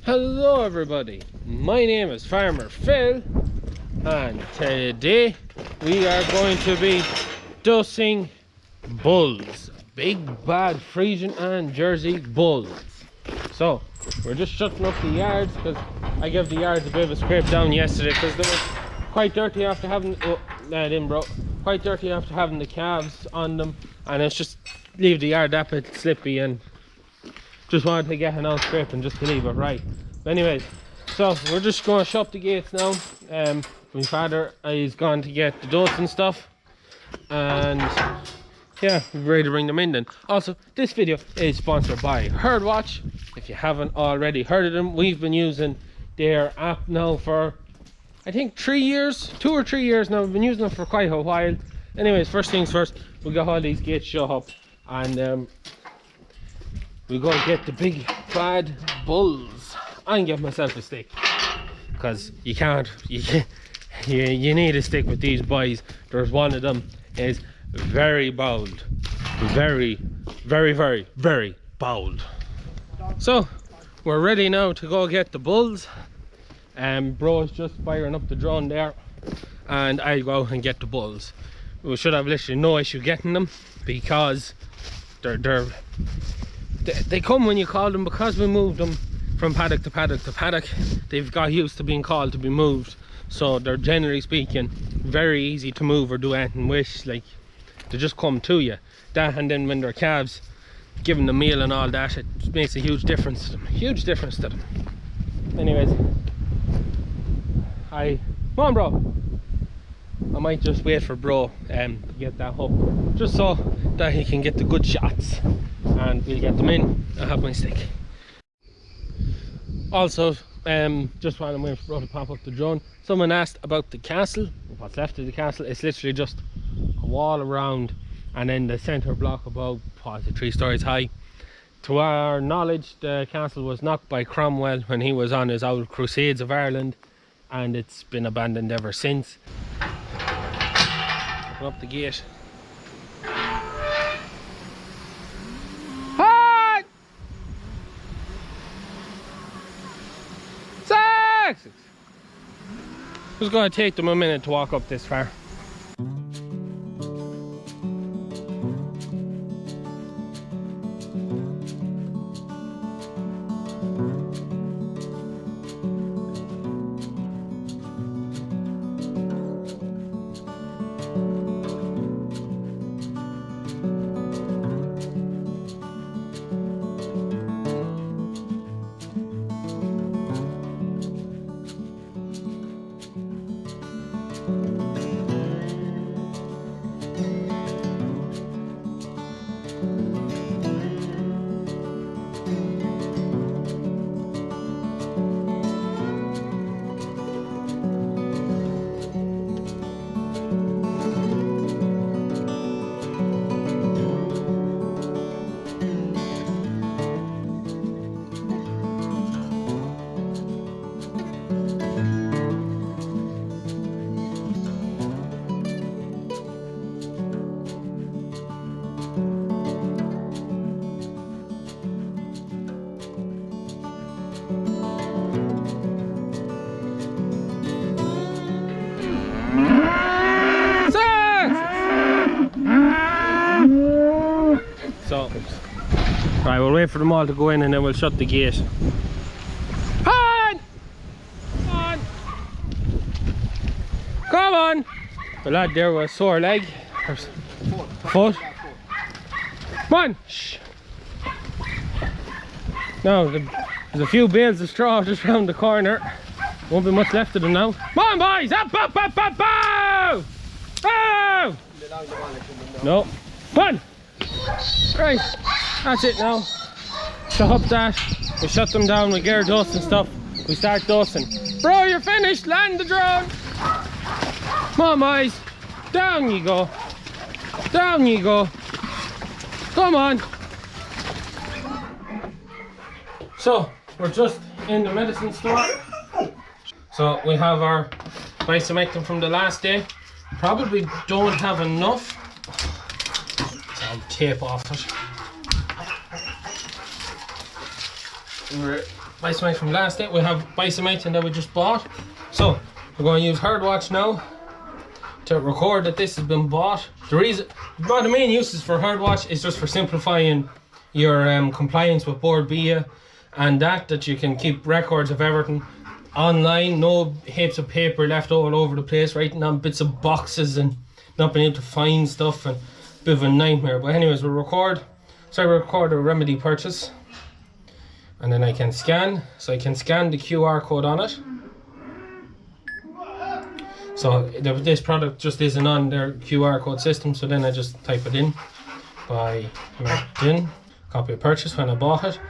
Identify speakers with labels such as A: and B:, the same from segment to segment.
A: Hello everybody, my name is Farmer Phil and today we are going to be dosing bulls, big bad Frisian and Jersey bulls. So we're just shutting up the yards because I gave the yards a bit of a scrape down yesterday because they were quite dirty after having quite dirty after having the calves on them, and it's just leave the yard that bit slippy, and just wanted to get an old scraping just to leave it right. But anyways, so we're just going to shut the gates now. My father is gone to get the dose and stuff, and yeah, we're ready to bring them in then. Also, this video is sponsored by Herdwatch. If you haven't already heard of them, we've been using their app now for I think 3 years, 2 or 3 years now. We've been using them for quite a while. Anyways, first things first, we'll get all these gates shut up, and we'll go get the big bad bulls. I can get myself a stick because you need a stick with these boys. There's one of them is very bold, very bold. So we're ready now to go get the bulls. Bro's just firing up the drone there, and I'll go out and get the bulls. We should have literally no issue getting them because they come when you call them. Because we moved them from paddock to paddock to paddock, they've got used to being called to be moved, so they're generally speaking very easy to move or do anything with. Like, they just come to you. That, and then when they're calves, giving them meal and all that, it makes a huge difference to them. Anyways, come on, bro. I might just wait for bro to get that hook, just so that he can get the good shots, and we'll get them in. I have my stick. Also, just while I'm waiting for bro to pop up the drone, someone asked about the castle, what's left of the castle. It's literally just a wall around, and then the centre block about, what is it, 3 stories high. To our knowledge, the castle was knocked by Cromwell when he was on his old crusades of Ireland, and it's been abandoned ever since. Open up the gate. Hi! Six! It's going to take them a minute to walk up this far. So, right, we'll wait for them all to go in and then we'll shut the gate. On! On! Come on! The lad there with a sore leg. Foot. Come on! Shh! Now, there's a few bales of straw just round the corner. Won't be much left of them now. Come on, boys! Up, up, up, up, up! Oh! No. Come on! Right, that's it now. Shut up that. We shut them down, we get our dose and stuff. We start dosing. Bro, you're finished, land the drone. Come on, boys. Down you go. Down you go. Come on. So, we're just in the medicine store. So, we have our Visomectin from the last day. Probably don't have enough. So I'll tape off it. Bicemite from last day. We have Bicemite that we just bought. So we're going to use Herdwatch now to record that this has been bought. One of the main uses for Herdwatch is just for simplifying your compliance with Board BIA, and that you can keep records of everything online. No heaps of paper left all over the place, writing on bits of boxes and not being able to find stuff, and a bit of a nightmare. But anyways, we'll record a remedy purchase, and then I can scan. So I can scan the QR code on it. So this product just isn't on their QR code system, so then I just type it in by NextGen, copy of purchase when I bought it,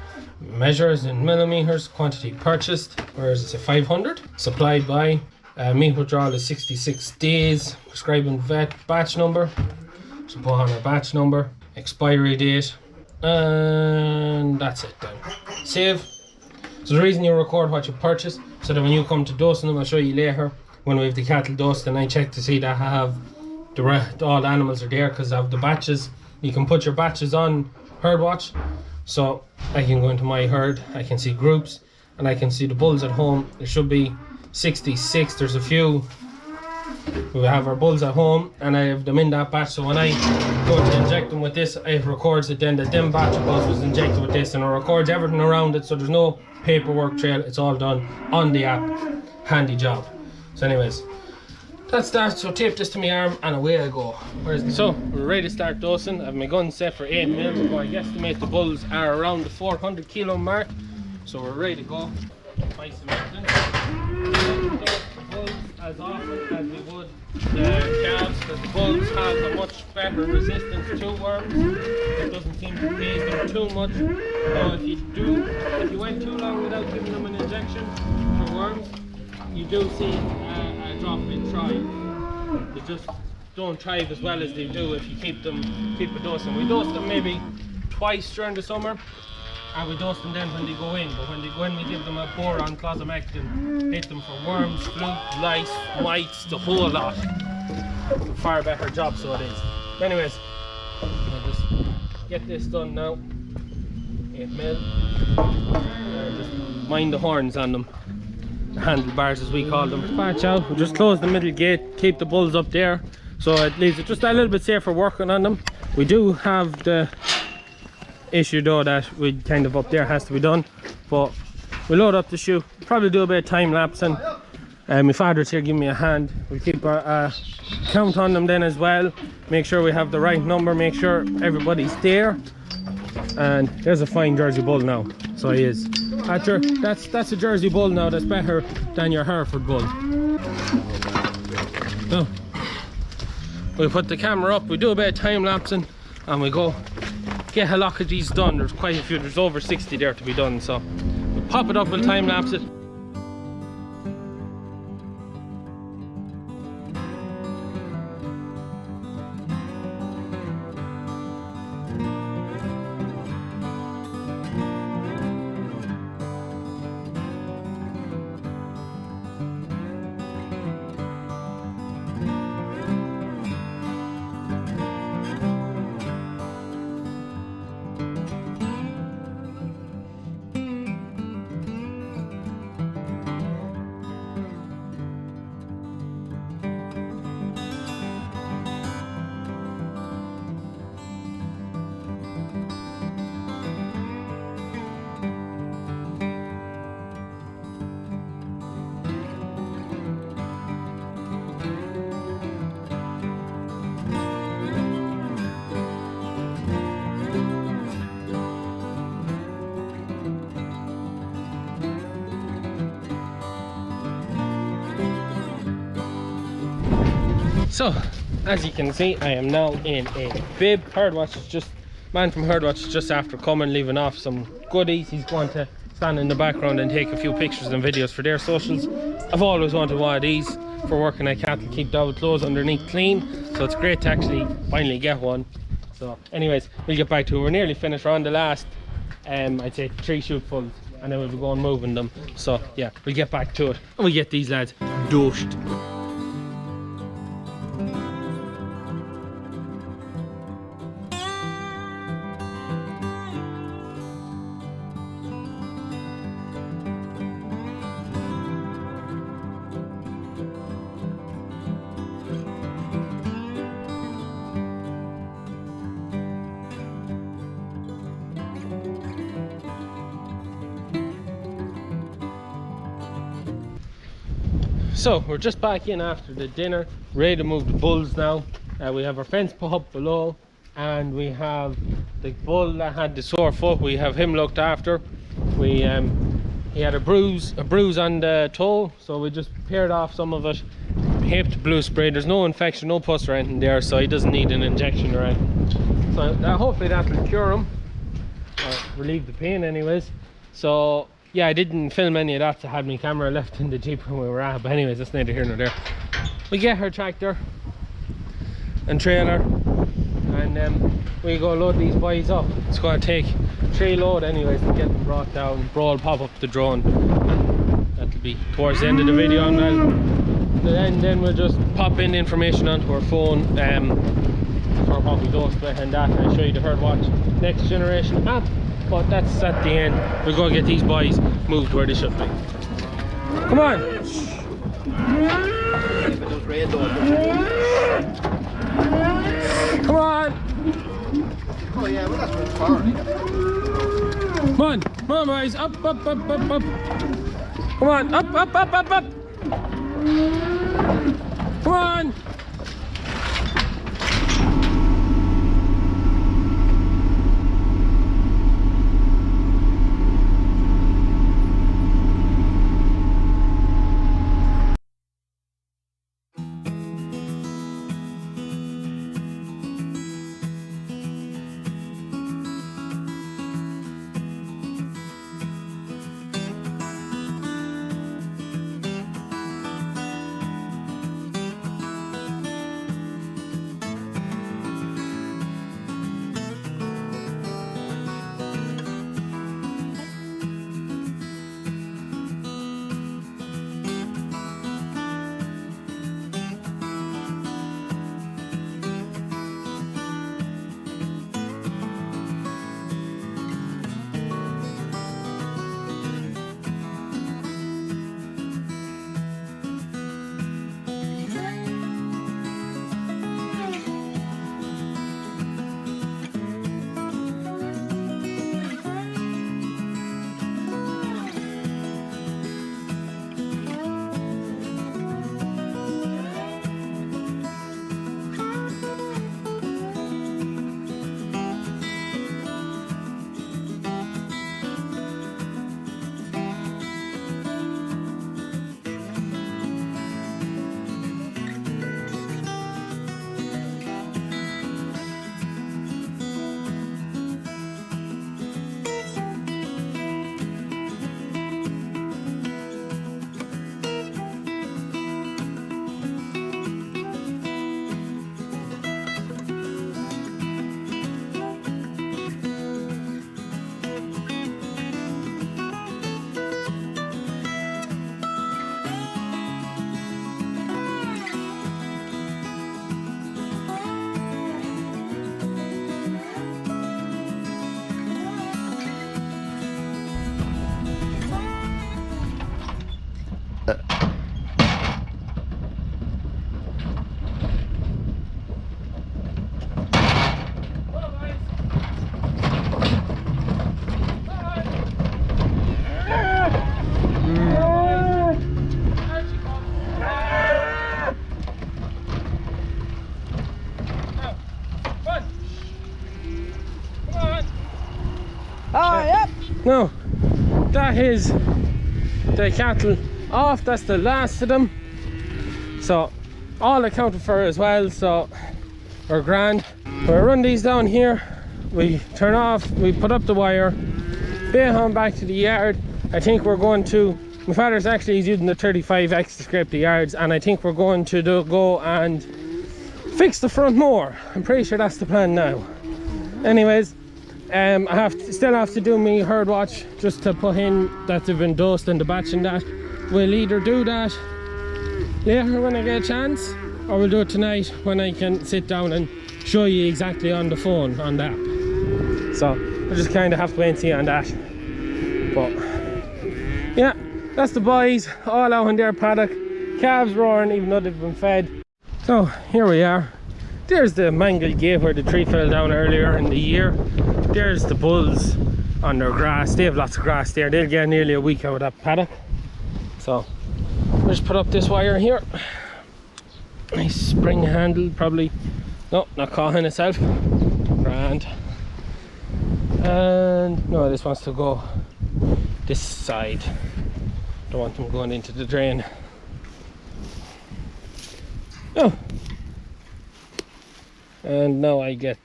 A: measures in millimeters, quantity purchased, whereas it's a 500, supplied by, meat withdrawal is 66 days, prescribing vet, batch number, so put on our batch number, expiry date, and that's it then. Save. So the reason you record what you purchase, so that when you come to dosing them, I'll show you later, when we have the cattle dosed, and I check to see that I have all the animals are there, because of the batches. You can put your batches on Herdwatch, so I can go into my herd, I can see groups, and I can see the bulls at home. There should be 66. There's a few. We have our bulls at home, and I have them in that batch, so when I go to inject them with this, it records it then that them batch of bulls was injected with this, and it records everything around it, so there's no paperwork trail. It's all done on the app. Handy job. So anyways, that's that. So tape this to my arm and away I go. So we're ready to start dosing. I have my gun set for 8 mil. I guesstimate the bulls are around the 400 kilo mark. So we're ready to go. Dose the bulls as often as we would the calves, because the bulls have a much better resistance to worms. It doesn't seem to phase them too much. So if you went too long without giving them an injection for worms, you do see a drop in thrive. They just don't thrive as well as they do if you keep a dosing. We dose them maybe twice during the summer, and we dose them then when they go in. But when they go in, we give them a boron closamectin, hit them for worms, fluke, lice, mites, the whole lot. Far better job, so it is. But anyways, I'll just get this done now. 8 mil. Just mind the horns on them. Handlebars as we call them. Dispatch out. We'll just close the middle gate, keep the bulls up there, so it leaves it just a little bit safer working on them. We do have the issue though that we kind of up there has to be done, but we'll load up the shoe, probably do a bit of time lapsing. My father's here giving me a hand. We'll keep a count on them then as well, make sure we have the right number, make sure everybody's there. And there's a fine Jersey bull now, so he is. That's a Jersey bull now that's better than your Hereford bull. So we put the camera up, we do a bit of time lapsing, and we go get a lot of these done. There's quite a few, there's over 60 there to be done, so we'll pop it up, we'll time lapse it. So, as you can see, I am now in a bib. Herdwatch is just, man from Herdwatch is just after coming, leaving off some goodies. He's going to stand in the background and take a few pictures and videos for their socials. I've always wanted one of these for working at cattle, keep the clothes underneath clean. So it's great to actually finally get one. So anyways, we'll get back to it. We're nearly finished. We're on the last, I'd say 3 shootfuls, and then we'll be going moving them. So yeah, we'll get back to it. And we get these lads dosed. So we're just back in after the dinner, ready to move the bulls now. We have our fence put up below, and we have the bull that had the sore foot. We have him looked after. He had a bruise on the toe, so we just pared off some of it, hipped blue spray. There's no infection, no pus or anything there, so he doesn't need an injection or anything. So hopefully that will cure him, or relieve the pain anyways. So yeah, I didn't film any of that, so I had my camera left in the Jeep when we were at, but anyways, that's neither here nor there. We get her tractor and trailer, and we go load these boys up. It's going to take 3 load anyways to get them brought down. Bro will pop up the drone, and that'll be towards the end of the video, and then we'll just pop in information onto our phone for what we dosed and that, and I'll show you the Herdwatch next generation app. But that's at the end. We're going to get these boys moved where they should be. Come on! Come on!
B: Oh yeah, well that's what's far.
A: Come on! Come on boys! Up, up, up, up, up! Come on! Up, up, up, up, up! Come on! No, that is the cattle off. That's the last of them. So all accounted for as well, so we're grand. We run these down here, we turn off, we put up the wire, bail home back to the yard. I think we're going to, my father's actually using the 35X to scrape the yards, and I think we're going to go and fix the front more. I'm pretty sure that's the plan now. Anyways, I still have to do me Herdwatch just to put in that they've been dosed and the batch and that. We'll either do that later when I get a chance, or we'll do it tonight when I can sit down and show you exactly on the phone on that. So we'll just kind of have to wait and see on that. But yeah, that's the boys all out in their paddock, calves roaring even though they've been fed. So here we are. There's the mangled gate where the tree fell down earlier in the year. There's the bulls on their grass. They have lots of grass there. They'll get nearly a week out of that paddock. So We'll just put up this wire here. Nice spring handle, probably. No, not caught itself. Grand. And no, this wants to go this side. Don't want them going into the drain. Oh. And now I get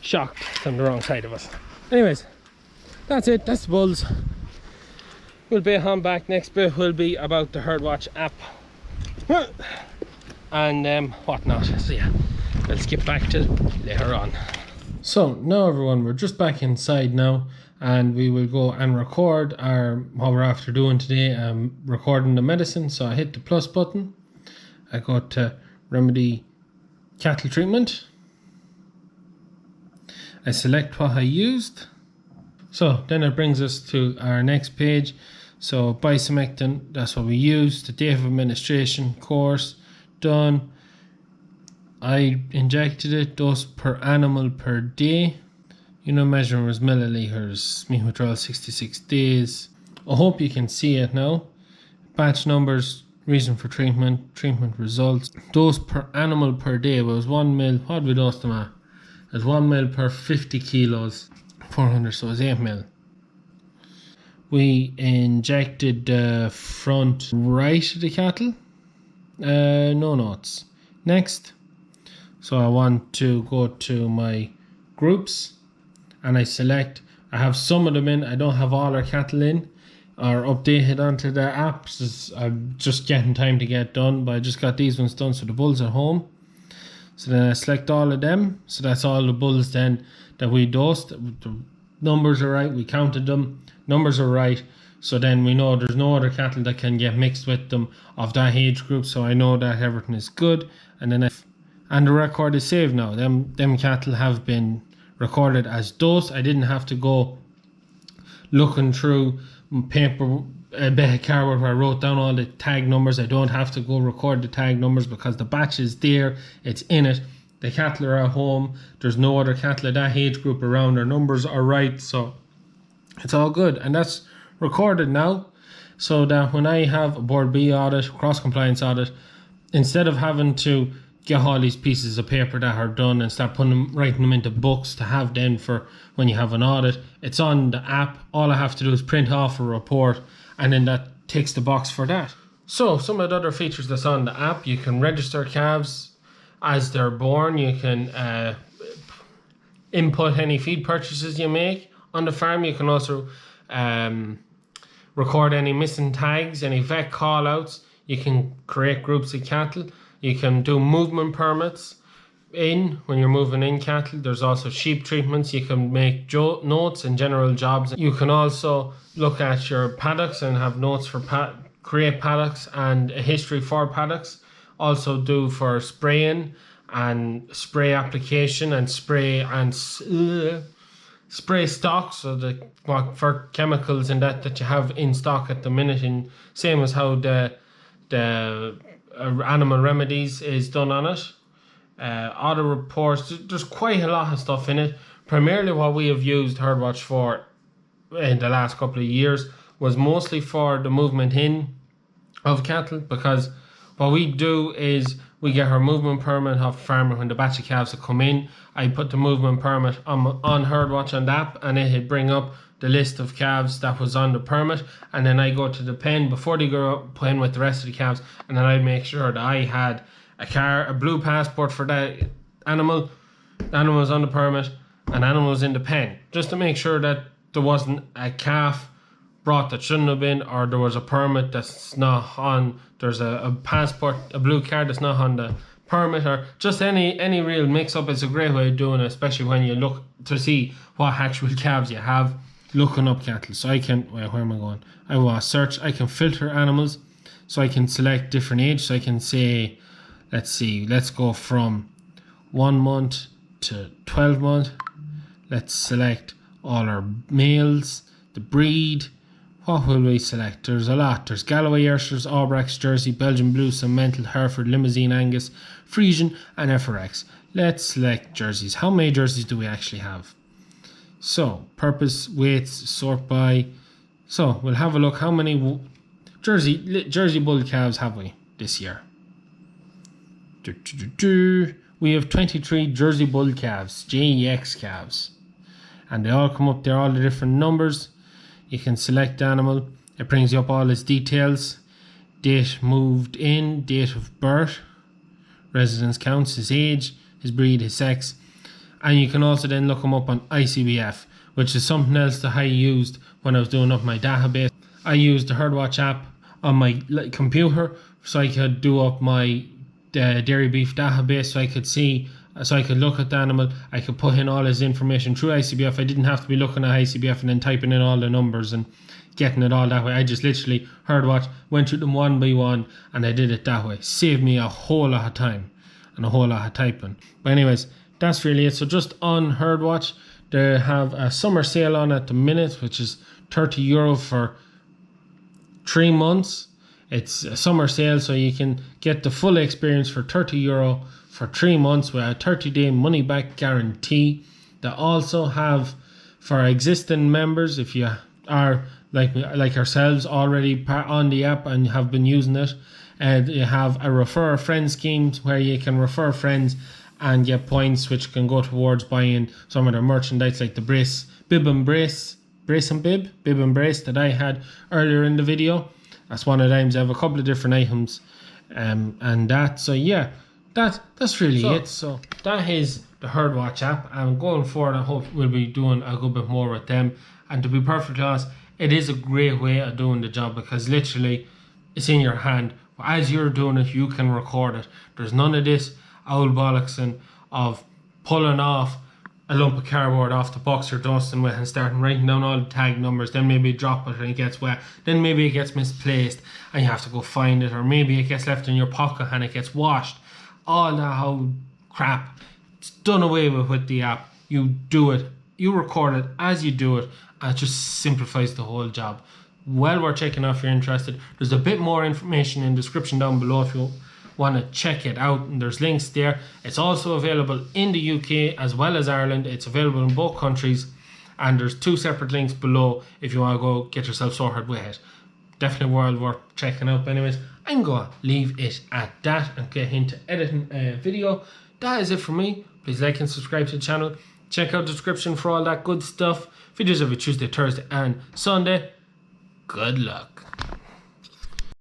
A: shocked from the wrong side of us. Anyways, that's it. That's the bulls. We'll be on back. Next bit will be about the Herdwatch app and whatnot. So yeah, let's get back to later on. So now everyone, we're just back inside now, and we will go and record what we're after doing today. Recording the medicine. So I hit the plus button. I go to remedy cattle treatment. I select what I used. So then it brings us to our next page. So bisomectin, that's what we use. The date of administration, course, done. I injected it, dose per animal per day. Measuring was milliliters, mean withdrawal 66 days. I hope you can see it now. Batch numbers, reason for treatment, treatment results. Dose per animal per day was 1 mil. What did we dose them at? It was 1 mil per 50 kilos. 400, so it's 8 mil. We injected the front right of the cattle. No notes. Next. So I want to go to my groups and I select. I have some of them in. I don't have all our cattle in or updated onto the apps. I'm just getting time to get done, but I just got these ones done, so the bulls are home. So then I select all of them. So that's all the bulls then that we dosed. The numbers are right. We counted them. Numbers are right. So then we know there's no other cattle that can get mixed with them of that age group. So I know that everything is good. And then and the record is saved now. Them cattle have been recorded as dosed. I didn't have to go looking through paper, a bit of cardboard where I wrote down all the tag numbers. I don't have to go record the tag numbers because the batch is there, it's in it. The cattle are at home. There's no other cattle of that age group around. Their numbers are right, so it's all good. And that's recorded now, so that when I have a board B audit, cross compliance audit, instead of having to get all these pieces of paper that are done and start writing them into books to have then for when you have an audit, it's on the app. All I have to do is print off a report, and then that ticks the box for that. So some of the other features that's on the app: you can register calves as they're born. You can input any feed purchases you make on the farm. You can also record any missing tags, any vet call outs. You can create groups of cattle. You can do movement permits when you're moving in cattle. There's also sheep treatments. You can make notes and general jobs. You can also look at your paddocks and have notes for create paddocks and a history for paddocks. Also do for spraying and spray application and spray stock, so for chemicals and that you have in stock at the minute, and same as how the animal remedies is done on it. Auto reports, there's quite a lot of stuff in it. Primarily what we have used Herdwatch for in the last couple of years was mostly for the movement in of cattle, because what we do is we get our movement permit off farmer when the batch of calves that come in. I put the movement permit on Herdwatch on the app, and it'd bring up the list of calves that was on the permit, and then I go to the pen before they go up pen with the rest of the calves, and then I make sure that I had a blue passport for that animal. The animal was on the permit, and animal was in the pen, just to make sure that there wasn't a calf brought that shouldn't have been, or there was a permit that's not on, there's a passport, a blue card that's not on the permit, or just any real mix up. It's a great way of doing it, especially when you look to see what actual calves you have, looking up cattle. So I can, where am I going? I will search, I can filter animals, so I can select different age. So I can say, let's go from 1 month to 12 months. Let's select all our males, the breed. What will we select? There's a lot. There's Galloway Ayrshire's, Aubrax, Jersey, Belgian Blue, Simmental, Hereford, Limousin, Angus, Friesian and FRX. Let's select jerseys. How many jerseys do we actually have? So, purpose, weights, sort by. So, we'll have a look how many Jersey bull calves have we this year? We have 23 Jersey bull calves, JEX calves, and they all come up there, all the different numbers. You can select the animal. It brings you up all its details: date moved in, date of birth, residence counts, his age, his breed, his sex, and you can also then look him up on ICBF, which is something else that I used when I was doing up my database. I used the Herdwatch app on my computer so I could do up my dairy beef database, so I could look at the animal. I could put in all his information through ICBF. I didn't have to be looking at ICBF and then typing in all the numbers and getting it all that way. I just literally Herdwatch, went through them one by one, and I did it that way. Saved me a whole lot of time and a whole lot of typing. But anyways, that's really it. So just on Herdwatch, they have a summer sale on at the minute, which is €30 for 3 months. It's a summer sale, so you can get the full experience for €30 for 3 months with a 30-day money-back guarantee. They also have, for existing members, if you are like ourselves already on the app and have been using it, you have a refer a friend scheme where you can refer friends and get points which can go towards buying some of their merchandise, like the bib and brace that I had earlier in the video. That's one of them. They have a couple of different items, and that. So yeah, that's really it. So that is the Herdwatch app, and going forward, I hope we'll be doing a good bit more with them. And to be perfectly honest, it is a great way of doing the job, because literally it's in your hand. As you're doing it, you can record it. There's none of this old bollocksing of pulling off a lump of cardboard off the box you're dusting with and starting writing down all the tag numbers, then maybe drop it and it gets wet, then maybe it gets misplaced and you have to go find it, or maybe it gets left in your pocket and it gets washed. All that whole crap, it's done away with the app. You do it, you record it as you do it, and it just simplifies the whole job. Well worth checking out if you're interested. There's a bit more information in the description down below if you want to check it out, and there's links there. It's also available in the UK as well as Ireland. It's available in both countries, and there's 2 separate links below if you want to go get yourself sorted with it. Definitely well worth checking out. But anyways, I'm going to leave it at that and get into editing a video. That is it for me. Please like and subscribe to the channel. Check out the description for all that good stuff. Videos every Tuesday, Thursday and Sunday. Good luck.